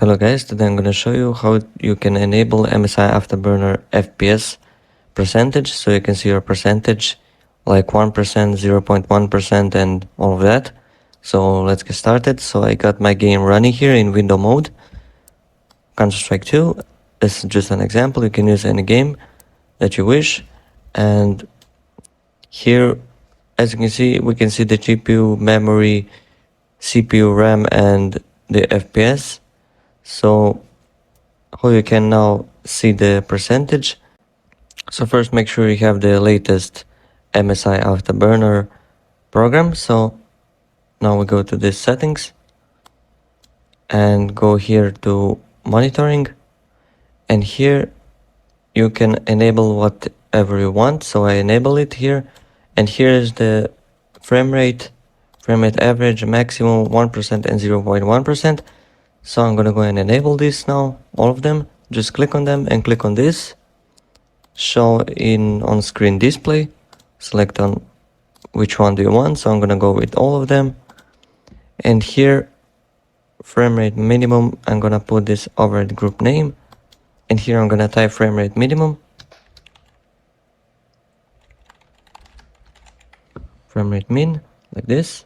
Hello guys, today I'm gonna show you how you can enable MSI Afterburner FPS percentage, so you can see your percentage like 1%, 0.1% and all of that. So let's get started. So I got my game running here in window mode, Counter-Strike 2. This is just an example. You can use any game that you wish. And here, as you can see, we can see the GPU, memory, CPU, RAM and the FPS. So how you can now see the percentage. So first make sure you have the latest MSI Afterburner program. So now we go to this settings and go here to monitoring, and here you can enable whatever you want. So I enable it here, and here is the frame rate average, maximum, 1% and 0.1%. So I'm gonna go and enable this now, all of them. Just click on them and click on this, show in on screen display, select on which one do you want. So I'm gonna go with all of them, and here frame rate minimum, I'm gonna put this over the group name, and here I'm gonna type frame rate minimum, frame rate min, like this.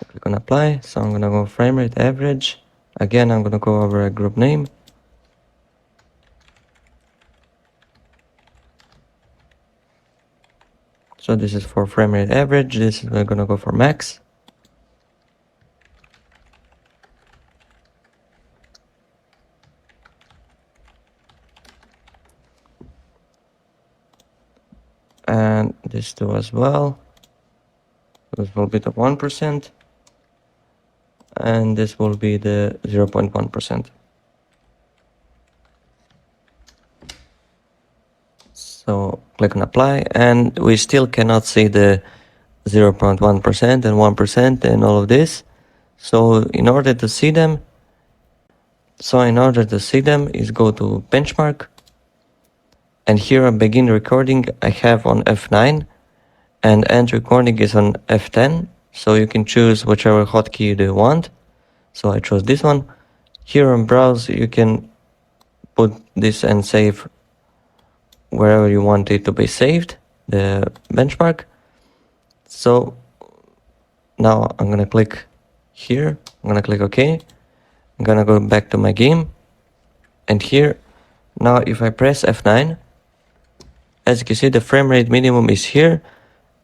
Click on apply. So I'm gonna go frame rate average. Again, I'm gonna go over a group name. So this is for frame rate average. This is we're gonna go for max. And this too as well. This will be the 1%. And this will be the 0.1%. So click on apply, and we still cannot see the 0.1% and 1% and all of this. So in order to see them, is go to benchmark, and here on begin recording I have on F9 and end recording is on F10. So you can choose whichever hotkey do you want. So I chose this one. Here on browse you can put this and save wherever you want it to be saved, the benchmark. So now I'm gonna click here, I'm gonna click OK. I'm gonna go back to my game, and here now if I press F9, as you can see the frame rate minimum is here,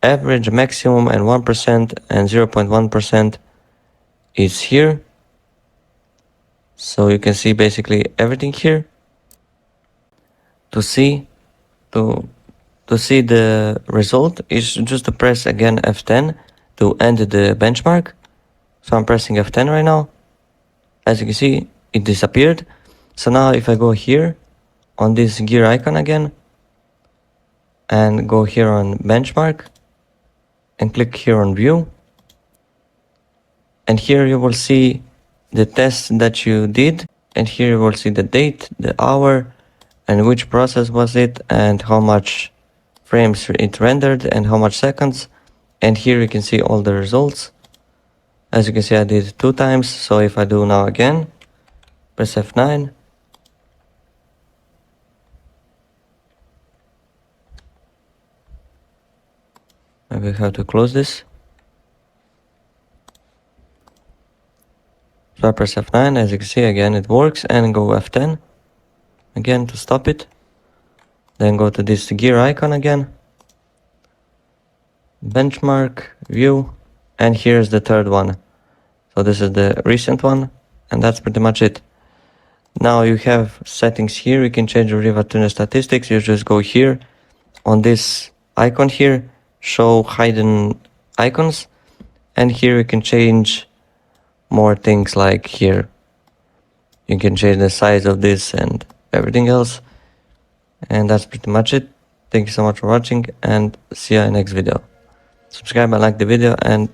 average, maximum and 1% and 0.1% is here. So you can see basically everything here. To see the result is just to press again F10 to end the benchmark. So I'm pressing F10 right now. As you can see, it disappeared. So now if I go here on this gear icon again and go here on benchmark and click here on view, and here you will see the test that you did, and here you will see the date, the hour, and which process was it, and how much frames it rendered and how much seconds. And here you can see all the results. As you can see, I did 2 times. So if I do now again, press F9, maybe I have to close this. So I press F9, as you can see again it works, and go F10 again to stop it. Then go to this gear icon again, benchmark, view, and here's the third one. So this is the recent one, and that's pretty much it. Now you have settings here, you can change your Riva tuner statistics. You just go here on this icon here, show hidden icons, and here you can change more things, like here you can change the size of this and everything else. And that's pretty much it. Thank you so much for watching, and see you in the next video. Subscribe and like the video, and